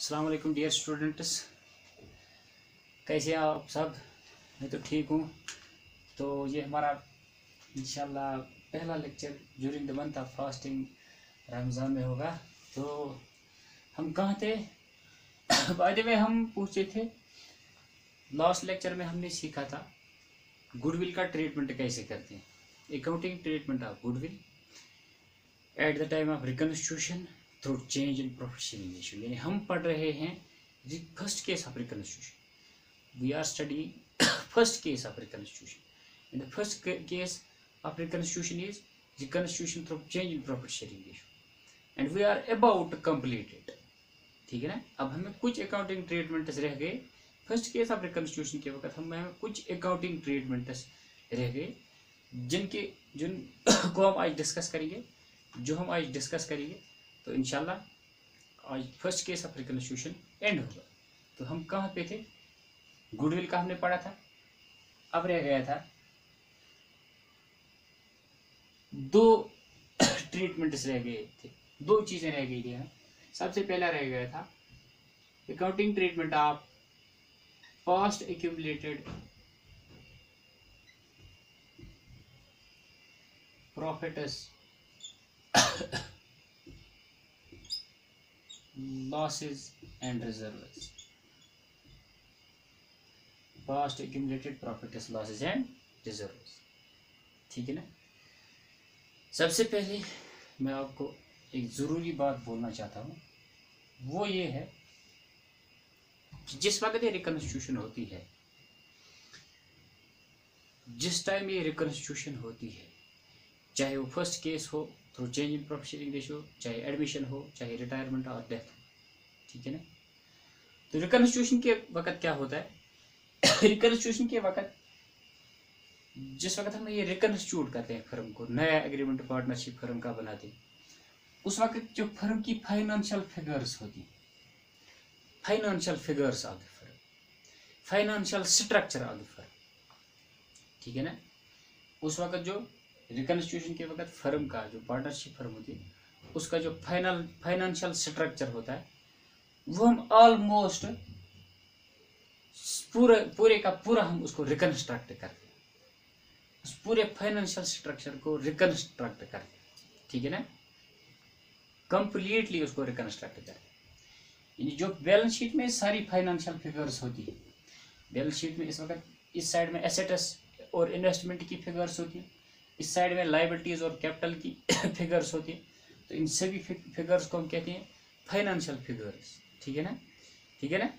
अस्सलाम वालेकुम dear students, कैसे हैं आप सब। मैं तो ठीक हूँ। तो ये हमारा इंशाल्लाह पहला lecture during the month of fasting Ramzan में होगा। तो हम कहाँ थे? बाय द वे हम पूछे थे, लास्ट लेक्चर में हमने सीखा था गुडविल का ट्रीटमेंट कैसे करते हैं। Accounting treatment of goodwill at the time of reconstitution through change in profit sharing ratio. यानी हम पढ़ रहे हैं first case of reconstitution. We are studying first case of reconstitution. In the first case of reconstitution is reconstitution through change in profit sharing ratio and we are about to complete it. ठीक है ना। अब हमें कुछ accounting treatments रह गए। First case of reconstitution के वक्त हमें कुछ अकाउंटिंग ट्रीटमेंट्स रह गए जिनको हम आज डिस्कस करेंगे। तो इंशाल्लाह आज first case of reconstitution and होगा। तो हम कहाँ पे थे? गुडविल का हमने पढ़ा था। अब रह गया था दो ट्रीटमेंट्स रह गए थे, दो चीजें रह गई थी। सबसे पहला रह गया था accounting treatment of past accumulated profits losses and reserves. Past accumulated profits, losses and reserves. ठीक है ना। सबसे पहले मैं आपको एक ज़रूरी बात बोलना चाहता हूँ, वो ये है कि जिस वक्त ये रिकन्स्टिट्यूशन होती है, जिस टाइम ये रिकन्स्टिट्यूशन होती है, चाहे वो फर्स्ट केस हो through change in profit sharing ratio, चाहे एडमिशन हो, चाहे रिटायरमेंट और डेथ हो, ठीक है ना। तो रिकन्स्टिट्यूशन के वक्त क्या होता है? रिकन्स्टिट्यूशन के वक्त जिस वक्त हम ये रिकन्स्टिट्यूट करते हैं फर्म को, नया एग्रीमेंट पार्टनरशिप फर्म का बनाते हैं, उस वक्त जो फर्म की फाइनेंशियल फिगर्स होती है, financial figures of the firm, financial structure of the firm, ठीक है ना। उस वक्त जो रिकन्स्टिट्यूशन के वक्त फर्म का जो पार्टनरशिप फर्म होती है, उसका जो फाइनेंशियल स्ट्रक्चर होता है, वो हम ऑलमोस्ट पूरे का पूरा हम उसको रिकन्स्ट्रक्ट करते हैं। उस पूरे फाइनेंशियल स्ट्रक्चर को रिकन्स्ट्रक्ट करते हैं, ठीक है ना। कंप्लीटली उसको रिकन्स्ट्रक्ट करते हैं। यानी जो बैलेंस शीट में सारी फाइनेंशियल फिगर्स होती है, बैलेंस शीट में इस वक्त इस साइड में एसेट्स और इन्वेस्टमेंट की फिगर्स होती है, इस साइड में लायबिलिटीज और कैपिटल की फिगर्स होती है। तो इन सभी फिगर्स को हम कहते हैं फाइनेंशियल फिगर्स, ठीक है ना। ठीक है ना।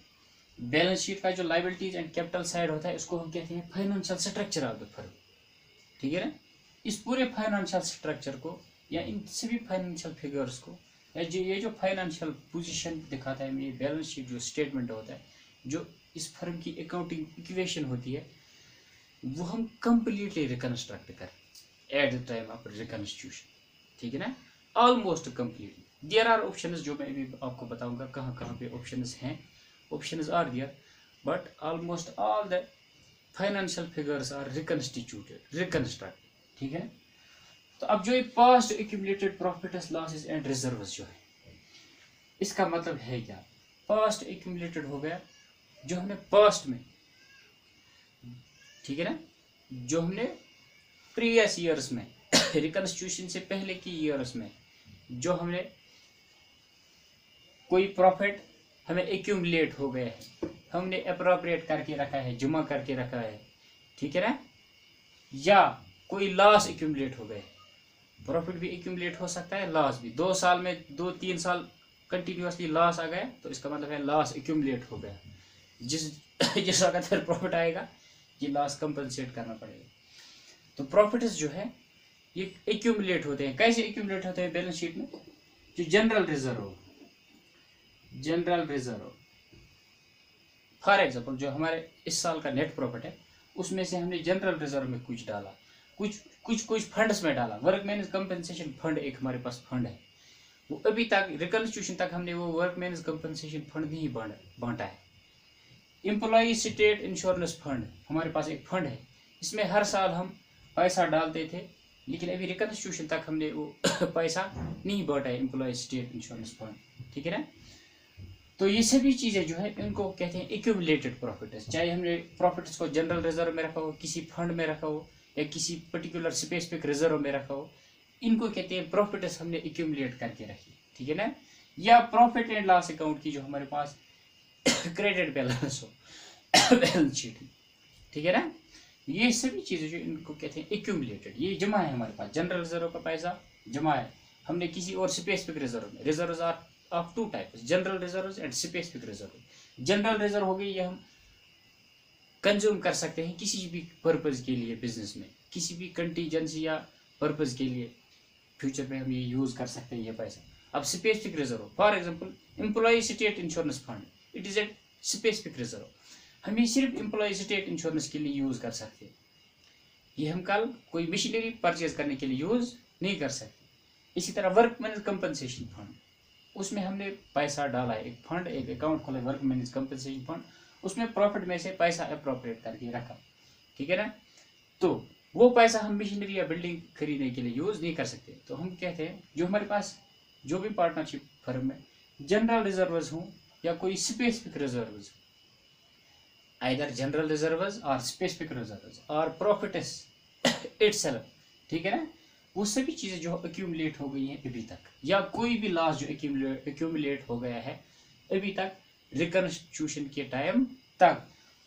बैलेंस शीट का जो लायबिलिटीज एंड कैपिटल साइड होता है, उसको हम कहते हैं financial structure of the firm, ठीक है ना। इस पूरे फाइनेंशियल स्ट्रक्चर को या इन सभी फाइनेंशियल फिगर्स को या ये जो फाइनेंशियल पोजीशन दिखाता है, ये बैलेंस शीट जो स्टेटमेंट होता है, जो इस फर्म की अकाउंटिंग इक्वेशन होती है, वो हम कंप्लीटली रिकन्स्ट्रक्ट करें at the time of reconstitution, ठीक है ना। Almost completely. There are options, जो मैं अभी आपको बताऊंगा कहाँ कहाँ पे ऑप्शंस हैं। Options are there, but almost all the financial figures are reconstruct, ठीक है। तो अब जो ये past accumulated profits, losses and reserves जो है, इसका मतलब है क्या? पास्ट एक्यूमुलेटेड हो गया जो हमने पास्ट में, ठीक है ना, जो हमने प्रीवियस ईयर्स में रिकन्स्टिट्यूशन से पहले की ईयर्स में जो हमने कोई प्रॉफिट हमें एक्यूमुलेट हो गया है, हमने अप्रोप्रिएट करके रखा है, जमा करके रखा है, ठीक है ना, या कोई लॉस एक्यूमुलेट हो गए। प्रॉफिट भी एक्यूमुलेट हो सकता है, लॉस भी। 2 साल में 2-3 साल कंटिन्यूसली लॉस आ गया, तो इसका मतलब है लॉस एक्यूमुलेट हो गया। जिस वक्त फिर प्रॉफिट आएगा, ये लॉस कंपनसेट करना पड़ेगा। तो प्रॉफिट्स जो है ये एक्यूमुलेट होते हैं। कैसे एक्यूमुलेट होते हैं बैलेंस शीट में? जो जनरल रिजर्व फॉर एग्जांपल, जो हमारे इस साल का नेट प्रॉफिट है, उसमें से हमने जनरल रिजर्व में कुछ डाला, कुछ फंड्स में डाला। वर्कमैन्स कंपनसेशन फंड एक हमारे पास फंड है, वो अभी तक रिकन्स्टिट्यूशन तक हमने वो वर्कमैन्स कंपनसेशन फंड नहीं बांटा है। एम्प्लॉई स्टेट इंश्योरेंस फंड हमारे पास एक फंड है, इसमें हर साल हम पैसा डालते थे, लेकिन अभी रिकन्स्टिट्यूशन तक हमने वो पैसा नहीं बांटा है, एम्प्लॉय स्टेट इंश्योरेंस फंड, ठीक है ना। तो ये सभी चीज़ें जो है इनको कहते हैं एक्यूमुलेटेड प्रॉफिट्स। चाहे हमने प्रॉफिट्स को जनरल रिजर्व में रखा हो, किसी फंड में रखा हो, या किसी पर्टिकुलर स्पेसिफिक रिजर्व में रखा हो, इनको कहते हैं प्रॉफिट्स हमने एक्यूमुलेट करके रखी, ठीक है ना। या प्रॉफिट एंड लॉस अकाउंट की जो हमारे पास क्रेडिट बैलेंस हो बैलेंस शीट, ठीक है ना। ये सभी चीज़ें जो इनको कहते हैं एक्यूमुलेटेड, ये जमा है हमारे पास। जनरल रिजर्व का पैसा जमा है हमने किसी और स्पेसिफिक रिजर्व में। Reserve are of two types, general reserve and specific reserve. General reserve हो गई, ये हम कंज्यूम कर सकते हैं किसी भी पर्पज के लिए, बिजनेस में किसी भी कंटीजेंसी या पर्पज के लिए फ्यूचर में हम ये यूज कर सकते हैं ये पैसा। अब specific reserve, for example employee state insurance fund, it is a specific reserve. हम ये सिर्फ एम्प्लॉय स्टेट इंश्योरेंस के लिए यूज कर सकते हैं। ये हम कल कोई मशीनरी परचेज करने के लिए यूज नहीं कर सकते। इसी तरह वर्कमैन कंपनसेशन फंड, उसमें हमने पैसा डाला है, एक फंड, एक अकाउंट खोला वर्कमैन कंपनसेशन फंड, उसमें प्रॉफिट में से पैसा अप्रोप्रिएट करके रखा, ठीक है ना। तो वो पैसा हम मशीनरी या बिल्डिंग खरीदने के लिए यूज नहीं कर सकते। तो हम कहते हैं जो हमारे पास जो भी पार्टनरशिप फर्म में जनरल रिजर्व्स हों या कोई specific reserves, either general reserves और स्पेसिफिक रिजर्व्स और प्रॉफिट्स इटसेल्फ, ठीक है ना, वो सभी चीज़ें जो एक्यूमुलेट हो गई हैं अभी तक, या कोई भी लॉस जो एक्यूमुलेट हो गया है अभी तक रिकंस्ट्रक्शन के टाइम तक,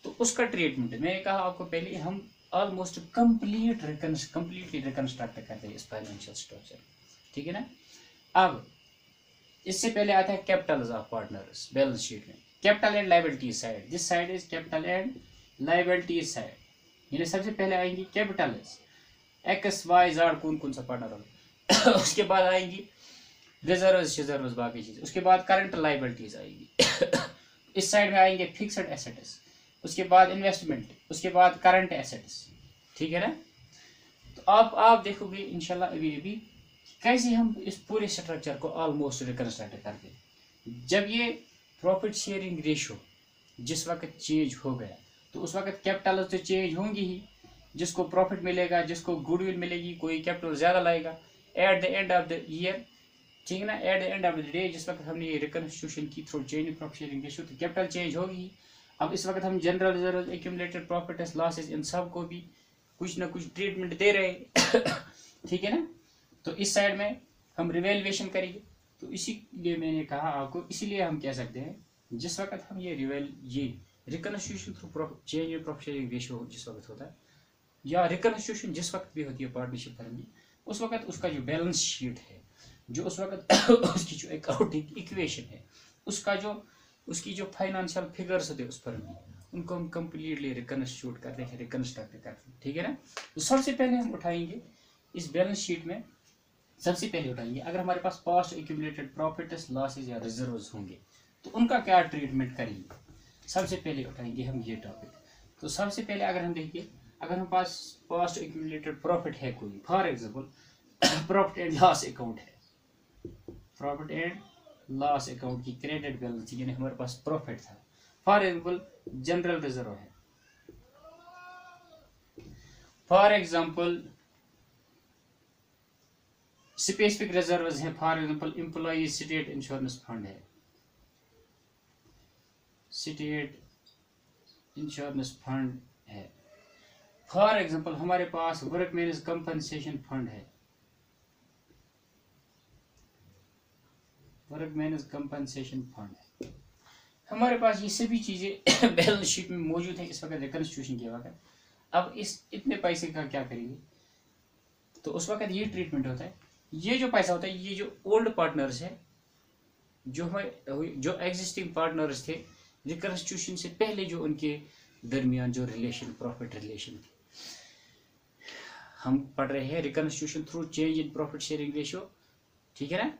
तो उसका ट्रीटमेंट मैंने कहा आपको पहले, हम ऑलमोस्ट कंप्लीटली रिकंस्ट्रक्ट करते हैं इस फाइनेंशियल स्ट्रक्चर, ठीक है ना। अब इससे पहले आता है capital of partners balance sheet में, capital and liability side. This side is capital and liability side, यानी सबसे पहले आएंगी कैपिटल एक्स वाई जेड, कौन सा पार्टनर होगा उसके बाद आएंगी रिजर्व बाकी चीज़, उसके बाद करंट लायबिलिटीज आएगी इस साइड में आएंगे फिक्स्ड एसेट्स, उसके बाद इन्वेस्टमेंट, उसके बाद करंट एसेट्स, ठीक है ना। तो आप देखोगे इंशाल्लाह अभी कैसे हम इस पूरे स्ट्रक्चर को ऑलमोस्ट रिकंस्ट्रक्ट करते हैं। जब ये प्रॉफिट शेयरिंग रेशो जिस वक्त चेंज हो गया, तो उस वक्त कैपिटल तो चेंज होंगी ही, जिसको प्रॉफिट मिलेगा, जिसको गुडविल मिलेगी, कोई कैपिटल ज़्यादा लाएगा at the end of the year, ठीक है ना, at the end of the day, जिस वक्त हमने ये रिकंस्ट्रक्शन की through change in profit sharing ratio, तो कैपिटल चेंज होगी। अब इस वक्त हम general reserve, accumulated profit losses, इन सब को भी कुछ ना कुछ ट्रीटमेंट दे रहे ठीक है ना। तो इस साइड में हम रिवेल्युएशन करेंगे, तो इसीलिए मैंने कहा आपको, इसीलिए हम कह सकते हैं जिस वक्त हम ये reconstruction through change in profit sharing ratio जिस वक्त होता है, या रिकंस्ट्रक्शन जिस वक्त भी होती है पार्टनरशिप फर्म की, उस वक्त उसका जो बैलेंस शीट है, जो उस वक्त उसकी जो अकाउंटिंग इक्वेशन है, उसकी जो फाइनेंशियल फिगर्स होते हैं उस फर्म में, उनको हम कंप्लीटली रिकंस्ट्रक्ट करते हैं, रिकंस्ट्रक्ट करते हैं, ठीक है ना। तो सबसे पहले हम उठाएंगे इस बैलेंस शीट में, सबसे पहले उठाएंगे अगर हमारे पास पास्ट एक्यूमुलेटेड प्रॉफिट्स लॉसेज या रिजर्व्स होंगे तो उनका क्या ट्रीटमेंट करेंगे। सबसे पहले उठाएंगे हम ये टॉपिक। तो सबसे पहले अगर हम देखिए, अगर हमारे पास पास्ट एक्यूमुलेटेड प्रॉफिट है कोई, for example profit and loss account है, प्रॉफिट एंड लॉस अकाउंट की क्रेडिट बैलेंस यानी हमारे पास प्रॉफिट था, फॉर एग्जांपल जनरल रिजर्व है, फॉर एग्जांपल स्पेसिफिक रिजर्व्स हैं, for example employee state insurance fund है, स्टेट इंश्योरेंस फंड है, फॉर एग्जांपल हमारे पास वर्कमैन कंपनसेशन फंड है, वर्कमैन कंपनसेशन फंड है, हमारे पास ये सभी चीजें बैलेंस शीट में मौजूद है इस वक्त रिकंस्ट्रक्शन के वक्त। अब इस इतने पैसे का क्या करेंगे, तो उस वक्त ये ट्रीटमेंट होता है, ये जो पैसा होता है, ये जो ओल्ड पार्टनर्स है, जो एग्जिस्टिंग पार्टनर्स थे रिकंस्ट्रक्शन से पहले, जो उनके दरमियान जो रिलेशन, प्रॉफिट रिलेशन थे, हम पढ़ रहे हैं reconstruction through change in profit sharing ratio, ठीक है ना,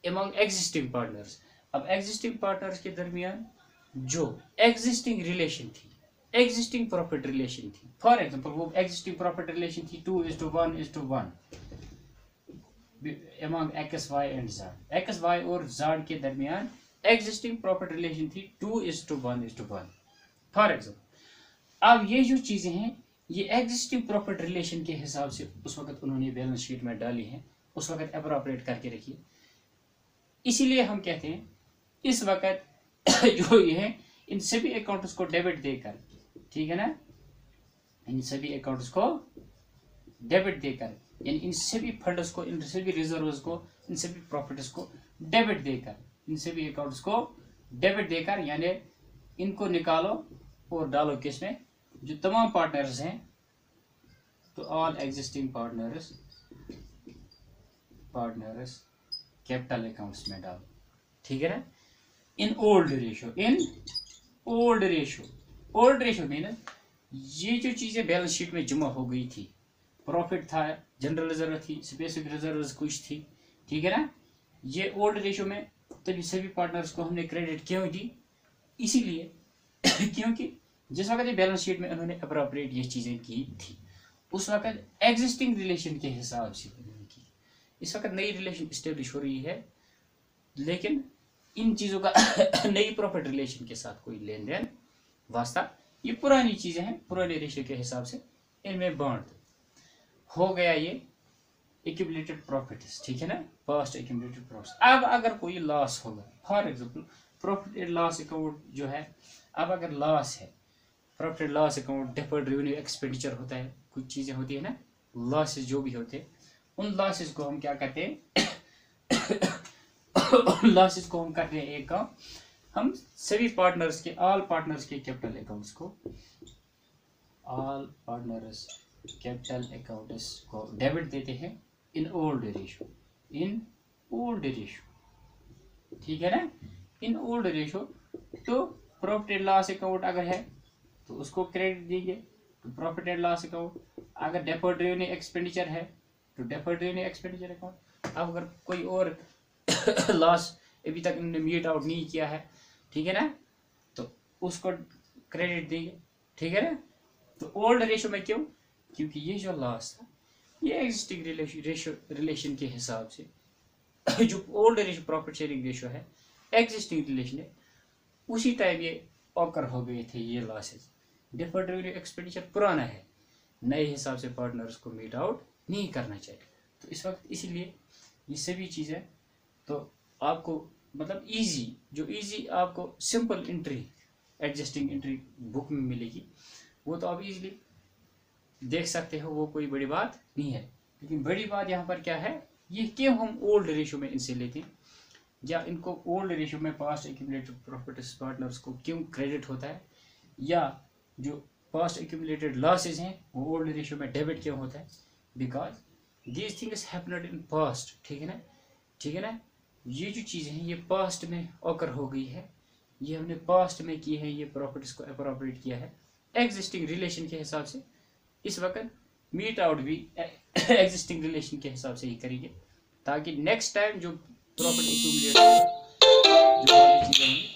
अमंग एग्जिस्टिंग पार्टनर्स। अब एग्जिस्टिंग पार्टनर्स के दरमियान जो एग्जिस्टिंग रिलेशन थी, एग्जिस्टिंग प्रॉफिट रिलेशन थी, फॉर एग्जांपल वो एग्जिस्टिंग प्रॉफिट रिलेशन थी 2:1 among X Y and Z, X Y और जेड के दरमियान एग्जिस्टिंग प्रॉफिट रिलेशन थी 2:1 फॉर एग्जांपल। अब ये जो चीजें हैं ये एग्जिस्टिंग प्रॉफिट रिलेशन के हिसाब से उस वक्त उन्होंने बैलेंस शीट में डाली है, उस वक्त अप्रोप्रिएट करके रखी। इसीलिए हम कहते हैं इस वक्त जो ये है इन सभी अकाउंट्स को डेबिट देकर, ठीक है ना, इन सभी अकाउंट्स को डेबिट देकर, यानी इन सभी फंड्स को, इन सभी रिजर्व्स को, इन सभी प्रॉफिट्स को डेबिट देकर, इन सभी अकाउंट्स को डेबिट देकर, यानी इनको निकालो और डालो किसमें, जो तमाम पार्टनर्स हैं, तो all existing partners capital accounts में डालो, ठीक है ना, in old ratio, in old ratio. Old ratio mean ये जो चीजें बैलेंस शीट में जमा हो गई थी, प्रॉफिट था, जनरल रिजर्व थी, स्पेसिफिक रिजर्व कुछ थी, ठीक है ना, ये ओल्ड रेशियो में तभी सभी पार्टनर्स को हमने क्रेडिट क्यों दी, इसीलिए क्योंकि जिस वक्त बैलेंस शीट में उन्होंने अप्रोप्रिएट ये चीजें की थी, उस वक्त एग्जिस्टिंग रिलेशन के हिसाब से उन्होंने की। इस वक्त नई रिलेशन स्टेब्लिश हो रही है, लेकिन इन चीजों का नई प्रॉफिट रिलेशन के साथ कोई लेन देन वास्ता, ये पुरानी चीजें हैं, पुराने रेशियो के हिसाब से इनमें बांट हो गया ये एक्यूमुलेटेड प्रॉफिट्स, ठीक है ना, पास्ट एक्यूमुलेटेड प्रॉफिट्स। अब अगर कोई लॉस होगा, for example profit and loss account जो है, अब अगर लॉस है, profit and loss account, deferred revenue expenditure होता है, कुछ चीजें होती है ना, लॉसेस जो भी होते हैं, उन लॉसेस को हम क्या करते हैं लॉसेस को हम करते हैं एक काम, हम सभी पार्टनर्स के, ऑल पार्टनर्स के कैपिटल अकाउंट्स को, ऑल पार्टनर्स कैपिटल अकाउंट्स को डेबिट देते हैं in old ratio, in old ratio, ठीक है ना, इन ओल्ड रेशियो। तो प्रॉफिट एंड लॉस अकाउंट अगर है तो उसको क्रेडिट देंगे, तो प्रॉफिट एंड लॉस अकाउंट, अगर डेफर्ड रेवेन्यू एक्सपेंडिचर है तो डेफर्ड रेवेन्यू एक्सपेंडिचर अकाउंट। अब अगर कोई और लॉस अभी तक इन्होंने मीट आउट नहीं किया है, ठीक है ना, तो उसको क्रेडिट देंगे, ठीक है ना। तो ओल्ड रेशियो में क्यों, क्योंकि ये जो लॉस था ये एग्जिस्टिंग रिलेशन के हिसाब से जो old ratio profit sharing ratio है, एग्जिस्टिंग रिलेशन है, उसी टाइम ये ऑकर हो गए थे ये लॉसेस। डिफर्ड रेवेन्यू एक्सपेंडिचर पुराना है, नए हिसाब से पार्टनर्स को मीट आउट नहीं करना चाहिए। तो इस वक्त इसीलिए ये सभी चीज़ें तो आपको मतलब इजी आपको simple entry, adjusting entry book में मिलेगी, वो तो आप इजीली देख सकते हो, वो कोई बड़ी बात नहीं है। लेकिन बड़ी बात यहाँ पर क्या है, ये क्यों हम ओल्ड रेशियो में इनसे लेते हैं, या इनको ओल्ड रेशियो में पास्ट एक्यूमुलेटेड प्रॉफिट्स पार्टनर्स को क्यों क्रेडिट होता है, या जो पास्ट एक्यूमुलेटेड लॉसेज हैं वो ओल्ड रेशियो में डेबिट क्यों होता है, because these things happened in past, ठीक है ना, ठीक है ना। ये जो चीज़ें हैं ये पास्ट में ऑकर हो गई है, ये हमने पास्ट में की है, ये प्रॉफिट्स को अप्रोप्रिएट किया है एग्जिस्टिंग रिलेशन के हिसाब से। इस वक्त मीट आउट भी एग्जिस्टिंग रिलेशन के हिसाब से ही करेंगे, ताकि नेक्स्ट टाइम जो प्रॉफिट एक्यूमुलेट जो चीज़ें